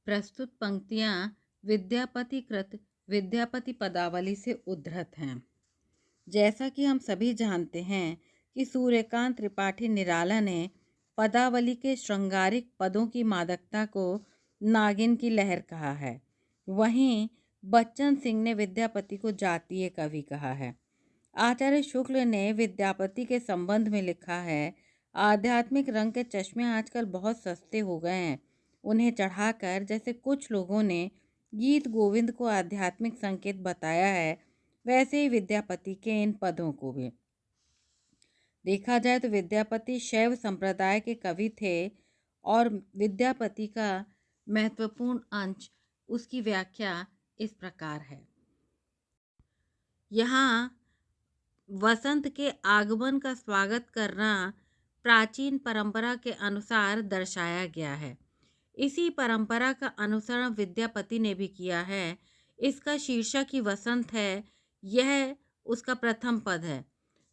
प्रस्तुत पंक्तियाँ विद्यापति कृत विद्यापति पदावली से उद्धृत हैं। जैसा कि हम सभी जानते हैं कि सूर्यकांत त्रिपाठी निराला ने पदावली के श्रृंगारिक पदों की मादकता को नागिन की लहर कहा है, वहीं बच्चन सिंह ने विद्यापति को जातीय कवि कहा है। आचार्य शुक्ल ने विद्यापति के संबंध में लिखा है, आध्यात्मिक रंग के चश्मे आजकल बहुत सस्ते हो गए हैं। उन्हें चढ़ाकर जैसे कुछ लोगों ने गीत गोविंद को आध्यात्मिक संकेत बताया है, वैसे ही विद्यापति के इन पदों को भी। देखा जाए तो विद्यापति शैव संप्रदाय के कवि थे और विद्यापति का महत्वपूर्ण अंश उसकी व्याख्या इस प्रकार है। यहाँ वसंत के आगमन का स्वागत करना प्राचीन परंपरा के अनुसार दर्शाया गया है। इसी परंपरा का अनुसरण विद्यापति ने भी किया है। इसका शीर्षक ही वसंत है, यह उसका प्रथम पद है।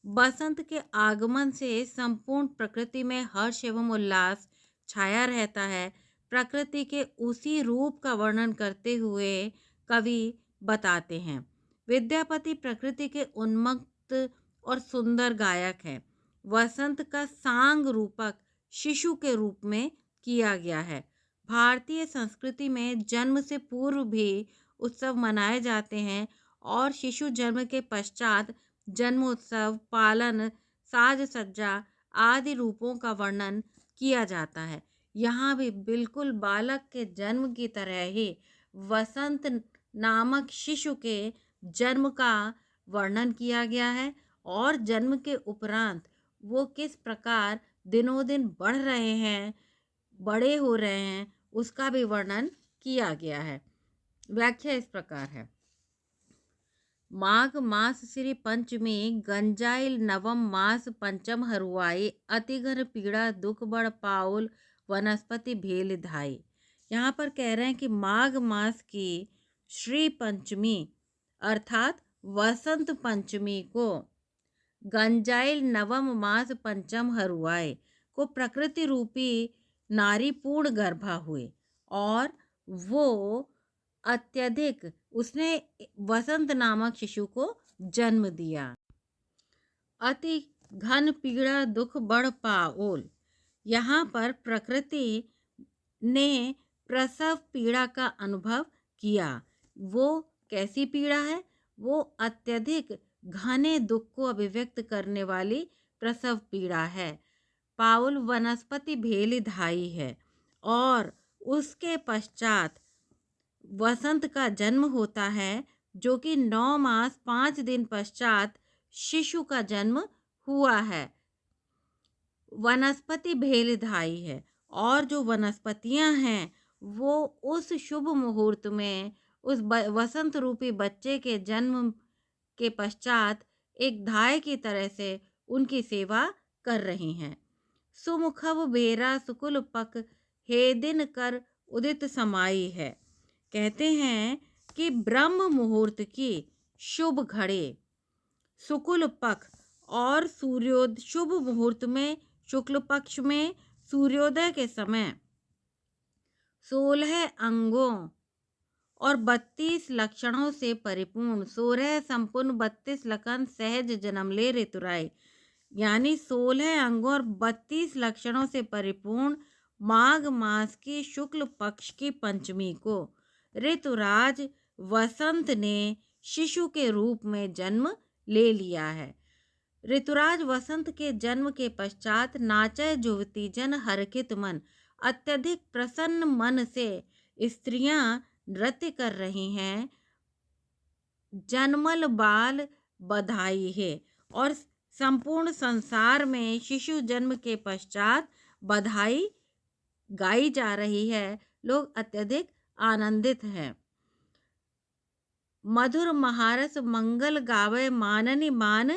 बसंत के आगमन से संपूर्ण प्रकृति में हर्ष एवं उल्लास छाया रहता है। प्रकृति के उसी रूप का वर्णन करते हुए कवि बताते हैं, विद्यापति प्रकृति के उन्मत्त और सुंदर गायक हैं। वसंत का सांग रूपक शिशु के रूप में किया गया है। भारतीय संस्कृति में जन्म से पूर्व भी उत्सव मनाए जाते हैं और शिशु जन्म के पश्चात जन्मोत्सव, पालन, साज सज्जा आदि रूपों का वर्णन किया जाता है। यहाँ भी बिल्कुल बालक के जन्म की तरह ही वसंत नामक शिशु के जन्म का वर्णन किया गया है और जन्म के उपरांत वो किस प्रकार दिनों दिन बढ़ रहे हैं, बड़े हो रहे हैं, उसका भी वर्णन किया गया है। व्याख्या इस प्रकार है। माघ मास श्री पंचमी गंजाइल नवम मास पंचम हरुआई अतिघर पीड़ा दुख बड़ पाउल वनस्पति भेल धाई। यहाँ पर कह रहे हैं कि माघ मास की श्री पंचमी अर्थात वसंत पंचमी को गंजाइल नवम मास पंचम हरुआए को प्रकृति रूपी नारी पूर्ण गर्भा हुए और वो अत्यधिक उसने वसंत नामक शिशु को जन्म दिया। अति घन पीड़ा दुख बढ़ पाओल, यहाँ पर प्रकृति ने प्रसव पीड़ा का अनुभव किया। वो कैसी पीड़ा है? वो अत्यधिक घने दुख को अभिव्यक्त करने वाली प्रसव पीड़ा है। पाउल वनस्पति भेली धाई है और उसके पश्चात वसंत का जन्म होता है, जो कि 9 मास 5 दिन पश्चात शिशु का जन्म हुआ है। वनस्पति भेलधाई है और जो वनस्पतियां हैं वो उस शुभ मुहूर्त में उस वसंत रूपी बच्चे के जन्म के पश्चात एक धाय की तरह से उनकी सेवा कर रही हैं। सुमुखव बेरा सुकुल पक हे दिन कर उदित समाई है। कहते हैं कि ब्रह्म मुहूर्त की शुभ घड़ी शुक्ल पक्ष और सूर्योदय शुभ मुहूर्त में शुक्ल पक्ष में सूर्योदय के समय 16 अंगों और 32 लक्षणों से परिपूर्ण 16 संपूर्ण 32 लखन सहज जन्म ले ऋतुराय, यानी 16 अंगों और 32 लक्षणों से परिपूर्ण माघ मास की शुक्ल पक्ष की पंचमी को ऋतुराज वसंत ने शिशु के रूप में जन्म ले लिया है। ऋतुराज वसंत के जन्म के पश्चात नाचय जुवती जन हरखित मन, अत्यधिक प्रसन्न मन से स्त्रियां नृत्य कर रही हैं। जन्मल बाल बधाई है और संपूर्ण संसार में शिशु जन्म के पश्चात बधाई गाई जा रही है। लोग अत्यधिक आनंदित हैं। मधुर महारस मंगल गावे माननी मान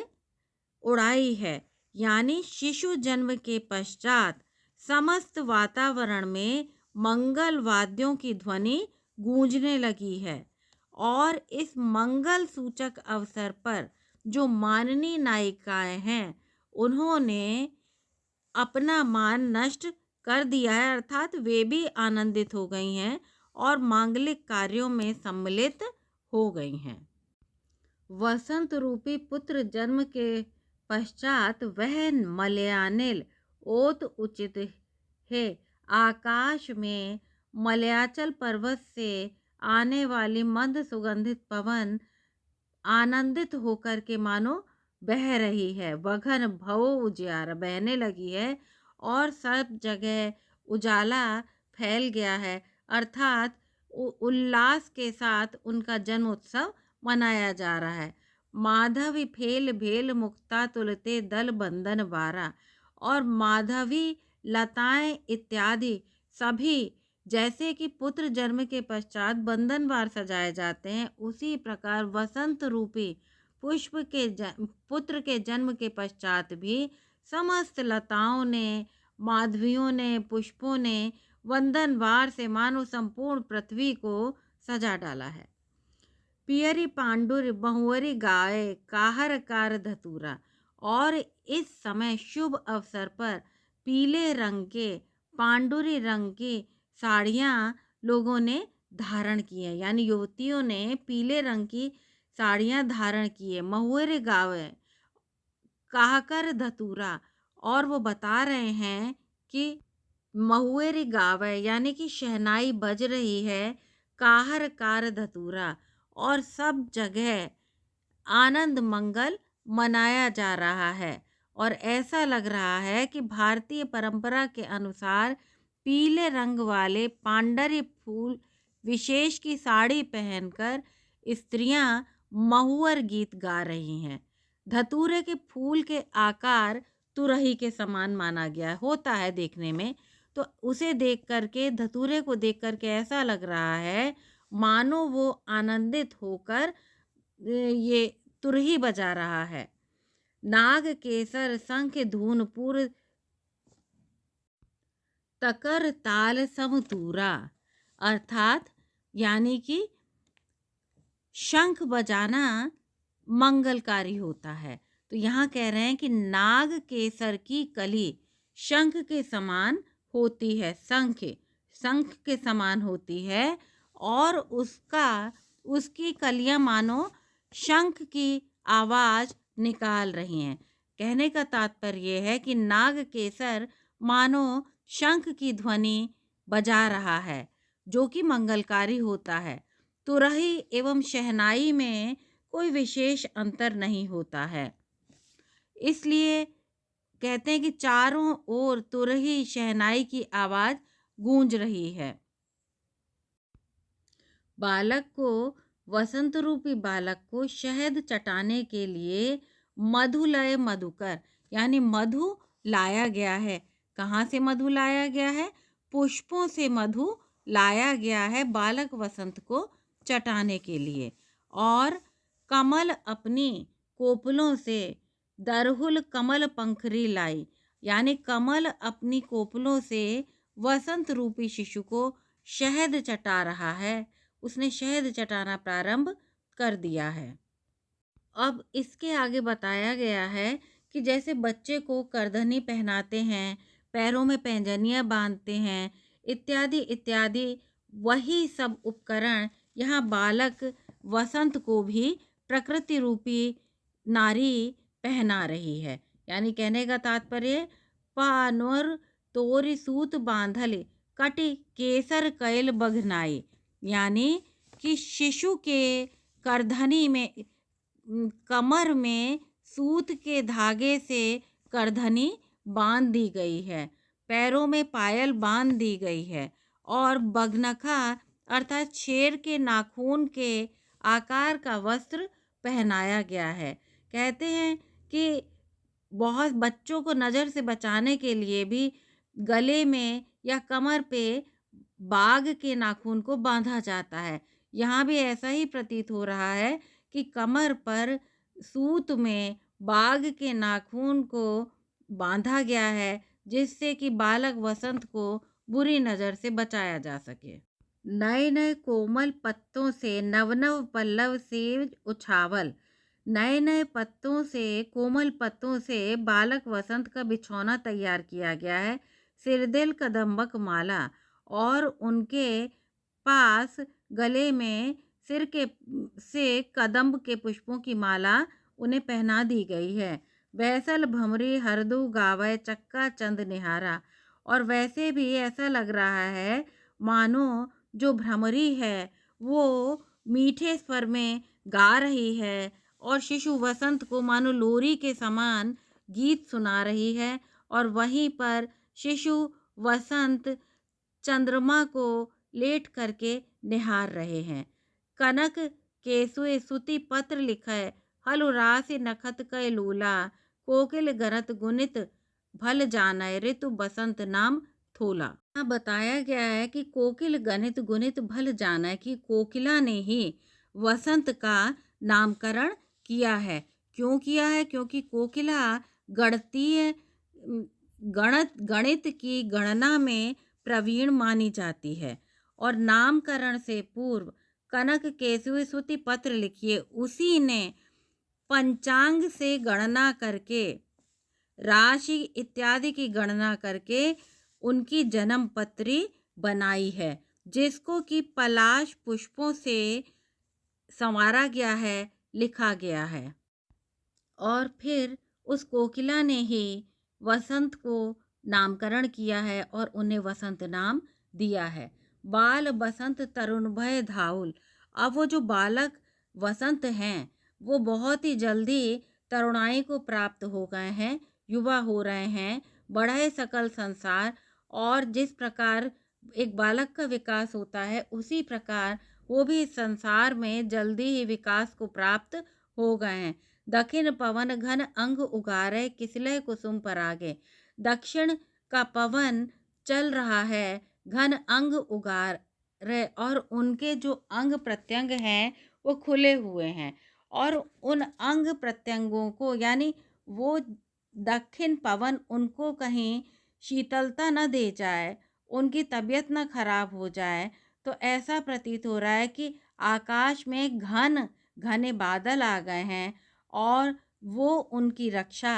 उड़ाई है, यानी शिशु जन्म के पश्चात समस्त वातावरण में मंगल वाद्यों की ध्वनि गूंजने लगी है और इस मंगल सूचक अवसर पर जो माननी नायिकाएं हैं उन्होंने अपना मान नष्ट कर दिया है, अर्थात वे भी आनंदित हो गई हैं और मांगलिक कार्यों में सम्मिलित हो गई हैं। वसंत रूपी पुत्र जन्म के पश्चात वह मलयानिल ओत उचित है। आकाश में मलयाचल पर्वत से आने वाली मंद सुगंधित पवन आनंदित होकर के मानो बह रही है। वघन भवो उजियार बहने लगी है और सब जगह उजाला फैल गया है, अर्थात उल्लास के साथ उनका जन्म उत्सव मनाया जा रहा है। माधवी फेल भेल मुक्ता तुलते दल बंधन बारा, और माधवी लताएं इत्यादि सभी जैसे कि पुत्र जन्म के पश्चात बंधनवार सजाए जाते हैं, उसी प्रकार वसंत रूपी पुत्र के जन्म के पश्चात भी समस्त लताओं ने, माधवियों ने, पुष्पों ने वंदनवार से मानो संपूर्ण पृथ्वी को सजा डाला है। पियरी पांडुर बहुवरी गाय काहर कार धतूरा, और इस समय शुभ अवसर पर पीले रंग के पांडुरी रंग की साड़ियाँ लोगों ने धारण की है, यानी युवतियों ने पीले रंग की साड़ियाँ धारण की है। महुअर गावे काहकर धतूरा, और वो बता रहे हैं कि महुअर गावे यानी कि शहनाई बज रही है, काहर कार धतूरा, और सब जगह आनंद मंगल मनाया जा रहा है। और ऐसा लग रहा है कि भारतीय परंपरा के अनुसार पीले रंग वाले पांडरी फूल विशेष की साड़ी पहनकर स्त्रियां महुअर गीत गा रही हैं। धतूरे के फूल के आकार तुरही के समान माना गया होता है देखने में, तो उसे देख करके, धतूरे को देख करके ऐसा लग रहा है मानो वो आनंदित होकर ये तुरही बजा रहा है। नाग केसर शंख धूनपुर तकर ताल समतूरा, अर्थात यानी कि शंख बजाना मंगलकारी होता है। तो यहाँ कह रहे हैं कि नाग केसर की कली शंख के समान होती है, शंख के समान होती है, और उसकी कलियां मानो शंख की आवाज निकाल रही हैं। कहने का तात्पर्य है कि नाग केसर मानो शंख की ध्वनि बजा रहा है, जो कि मंगलकारी होता है। तुरही एवं शहनाई में कोई विशेष अंतर नहीं होता है, इसलिए कहते हैं कि चारों ओर तुरही शहनाई की आवाज गूंज रही है। वसंत रूपी बालक को शहद चटाने के लिए मधुलय मधुकर यानी मधु लाया गया है। कहाँ से मधु लाया गया है? पुष्पों से मधु लाया गया है बालक वसंत को चटाने के लिए। और कमल अपनी कोपलों से दरहुल कमल पंखरी लाई, यानी कमल अपनी कोपलों से वसंत रूपी शिशु को शहद चटा रहा है। उसने शहद चटाना प्रारंभ कर दिया है। अब इसके आगे बताया गया है कि जैसे बच्चे को करधनी पहनाते हैं, पैरों में पैंजनियाँ बांधते हैं, इत्यादि इत्यादि, वही सब उपकरण यहाँ बालक वसंत को भी प्रकृति रूपी नारी पहना रही है। यानी कहने का तात्पर्य, पानोर तोरी सूत बांधल कटि केसर कैल बघनाई, यानी कि शिशु के करधनी में, कमर में सूत के धागे से करधनी बांध दी गई है, पैरों में पायल बांध दी गई है, और बगनखा अर्थात शेर के नाखून के आकार का वस्त्र पहनाया गया है। कहते हैं कि बहुत बच्चों को नज़र से बचाने के लिए भी गले में या कमर पे बाघ के नाखून को बांधा जाता है। यहाँ भी ऐसा ही प्रतीत हो रहा है कि कमर पर सूत में बाघ के नाखून को बांधा गया है, जिससे कि बालक वसंत को बुरी नज़र से बचाया जा सके। नए नए कोमल पत्तों से नवनव पल्लव से उछावल, नए नए पत्तों से, कोमल पत्तों से बालक वसंत का बिछौना तैयार किया गया है। सिरदिल कदम्बक माला, और उनके पास गले में सिर के से कदम्ब के पुष्पों की माला उन्हें पहना दी गई है। वैसल भमरी हरदू गावे चक्का चंद निहारा। और वैसे भी ऐसा लग रहा है मानो जो भ्रमरी है वो मीठे स्वर में गा रही है और शिशु वसंत को मानो लोरी के समान गीत सुना रही है। और वहीं पर शिशु वसंत चंद्रमा को लेट करके निहार रहे हैं। कनक केसुए सुति पत्र लिखे हल राशि नखत कै लूला कोकिल गरत गुनित भल जानय ऋतु बसंत नाम थोला। यहाँ बताया गया है कि कोकिल गणित गुणित भल जानय कि कोकिला ने ही वसंत का नामकरण किया है। क्यों किया है? क्योंकि कोकिला गणितीय गणित की गणना में प्रवीण मानी जाती है। और नामकरण से पूर्व कनक केसुए सुति पत्र लिखिए, उसी ने पंचांग से गणना करके राशि इत्यादि की गणना करके उनकी जन्म पत्री बनाई है, जिसको कि पलाश पुष्पों से संवारा गया है, लिखा गया है। और फिर उस कोकिला ने ही वसंत को नामकरण किया है और उन्हें वसंत नाम दिया है। बाल बसंत तरुण भय धाउल। अब वो जो बालक वसंत हैं वो बहुत ही जल्दी तरुणाई को प्राप्त हो गए हैं, युवा हो रहे हैं, बढ़े सकल संसार। और जिस प्रकार एक बालक का विकास होता है उसी प्रकार वो भी इस संसार में जल्दी ही विकास को प्राप्त हो गए हैं। दक्षिण पवन घन अंग उगारे किसलय कुसुम परागे। दक्षिण का पवन चल रहा है, घन अंग उगार रहे और उनके जो अंग प्रत्यंग हैं वो खुले हुए हैं। और उन अंग प्रत्यंगों को यानी वो दक्षिण पवन उनको कहीं शीतलता न दे जाए, उनकी तबीयत न खराब हो जाए। तो ऐसा प्रतीत हो रहा है कि आकाश में घने बादल आ गए हैं और वो उनकी रक्षा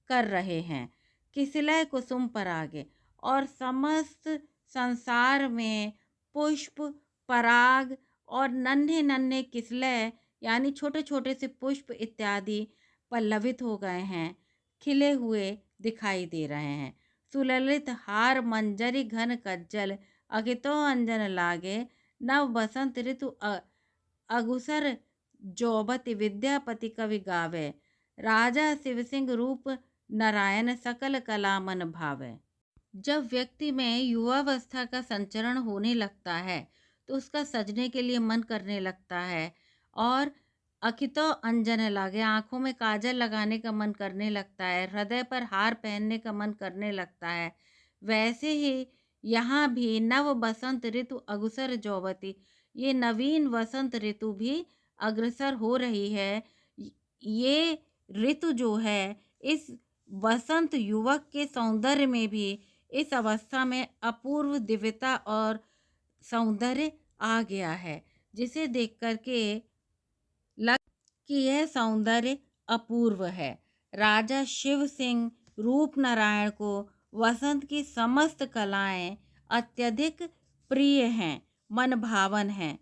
कर रहे हैं। किसलय कुसुम परागे। और समस्त संसार में पुष्प पराग और नन्हे नन्हे किसलय यानी छोटे छोटे से पुष्प इत्यादि पल्लवित हो गए हैं, खिले हुए दिखाई दे रहे हैं। सुललित हार मंजरी घन कज्जल अगितो अंजन लागे। नव बसंत ऋतु अगुसर जौबति विद्यापति कवि गावे। राजा शिव सिंह रूप नारायण सकल कला मन भावे। जब व्यक्ति में युवावस्था का संचरण होने लगता है तो उसका सजने के लिए मन करने लगता है और अकितो अंजन लागे, आंखों में काजल लगाने का मन करने लगता है, हृदय पर हार पहनने का मन करने लगता है। वैसे ही यहाँ भी नव बसंत ऋतु अगुसर जौवती, ये नवीन वसंत ऋतु भी अग्रसर हो रही है। ये ऋतु जो है इस वसंत युवक के सौंदर्य में भी इस अवस्था में अपूर्व दिव्यता और सौंदर्य आ गया है, जिसे देख करके लग कि यह सौंदर्य अपूर्व है। राजा शिव सिंह रूप नारायण को वसंत की समस्त कलाएं अत्यधिक प्रिय हैं, मन भावन हैं।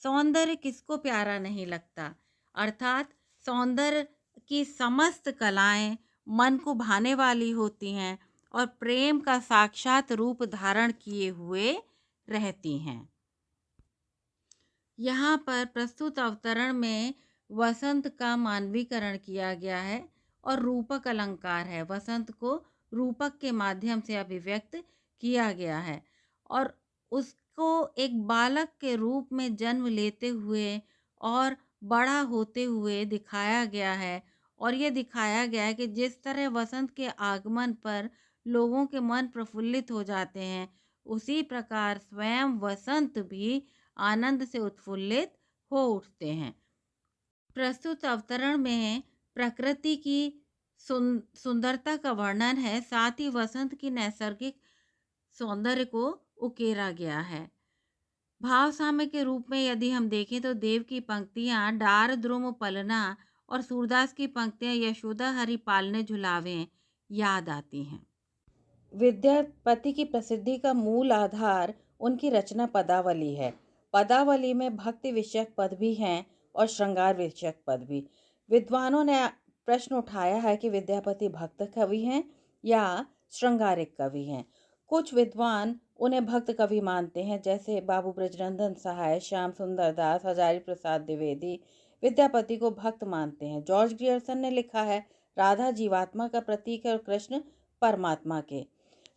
सौंदर्य किसको प्यारा नहीं लगता, अर्थात सौंदर्य की समस्त कलाएं मन को भाने वाली होती हैं और प्रेम का साक्षात रूप धारण किए हुए रहती हैं। यहाँ पर प्रस्तुत अवतरण में वसंत का मानवीकरण किया गया है और रूपक अलंकार है। वसंत को रूपक के माध्यम से अभिव्यक्त किया गया है और उसको एक बालक के रूप में जन्म लेते हुए और बड़ा होते हुए दिखाया गया है। और ये दिखाया गया है कि जिस तरह वसंत के आगमन पर लोगों के मन प्रफुल्लित हो जाते हैं, उसी प्रकार स्वयं वसंत भी आनंद से उत्फुल्लित हो उठते हैं। प्रस्तुत अवतरण में प्रकृति की सुंदरता का वर्णन है, साथ ही वसंत की नैसर्गिक सौंदर्य को उकेरा गया है। भाव साम्य के रूप में यदि हम देखें तो देव की पंक्तियां डार द्रुम पलना और सूरदास की पंक्तियां यशोदा हरि पालने झुलावे याद आती हैं। विद्यापति की प्रसिद्धि का मूल आधार उनकी रचना पदावली है। पदावली में भक्ति विषयक पद भी हैं और श्रृंगार विषयक पद भी। विद्वानों ने प्रश्न उठाया है कि विद्यापति भक्त कवि हैं या श्रृंगारिक कवि हैं। कुछ विद्वान उन्हें भक्त कवि मानते हैं, जैसे बाबू ब्रजनंदन सहाय, श्याम सुंदर दास, हजारी प्रसाद द्विवेदी विद्यापति को भक्त मानते हैं। जॉर्ज ग्रियर्सन ने लिखा है, राधा जीवात्मा का प्रतीक है और कृष्ण परमात्मा के।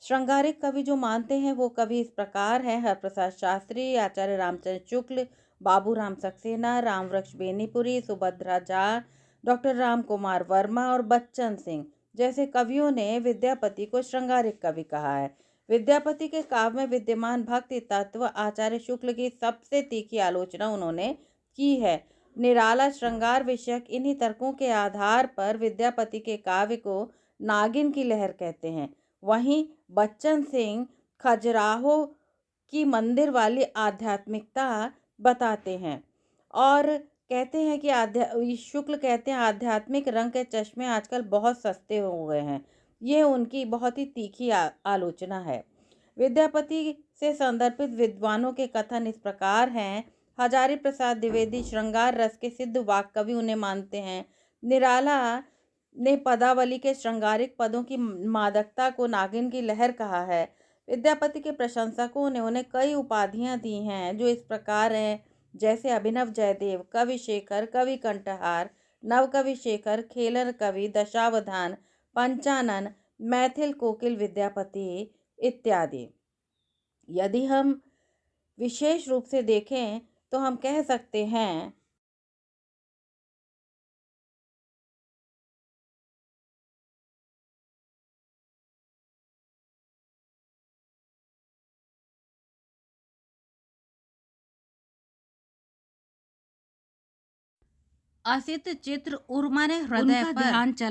श्रृंगारिक कवि जो मानते हैं वो कवि इस प्रकार हैं: हरप्रसाद शास्त्री, आचार्य रामचंद्र शुक्ल, बाबू राम सक्सेना, रामवृक्ष बेनीपुरी, सुभद्रा झा, डॉक्टर राम कुमार वर्मा और बच्चन सिंह जैसे कवियों ने विद्यापति को श्रृंगारिक कवि कहा है। विद्यापति के काव्य में विद्यमान भक्ति तत्व आचार्य शुक्ल की सबसे तीखी आलोचना उन्होंने की है। निराला श्रृंगार विषयक इन्हीं तर्कों के आधार पर विद्यापति के काव्य को नागिन की लहर कहते हैं। वहीं बच्चन सिंह खजुराहो की मंदिर वाली आध्यात्मिकता बताते हैं और कहते हैं कि शुक्ल कहते हैं आध्यात्मिक रंग के चश्मे आजकल बहुत सस्ते हो गए हैं। ये उनकी बहुत ही तीखी आलोचना है। विद्यापति से संदर्भित विद्वानों के कथन इस प्रकार हैं: हजारी प्रसाद द्विवेदी श्रृंगार रस के सिद्ध वाक कवि उन्हें मानते हैं। निराला ने पदावली के श्रृंगारिक पदों की मादकता को नागिन की लहर कहा है। विद्यापति के प्रशंसकों ने उन्हें कई उपाधियां दी हैं जो इस प्रकार हैं, जैसे अभिनव जयदेव, कवि शेखर, कवि कंठहार, नवकवि शेखर, खेलर कवि, दशावधान, पंचानन, मैथिल कोकिल विद्यापति इत्यादि। यदि हम विशेष रूप से देखें तो हम कह सकते हैं असित चित्र उर्मा ने हृदय पर ध्यान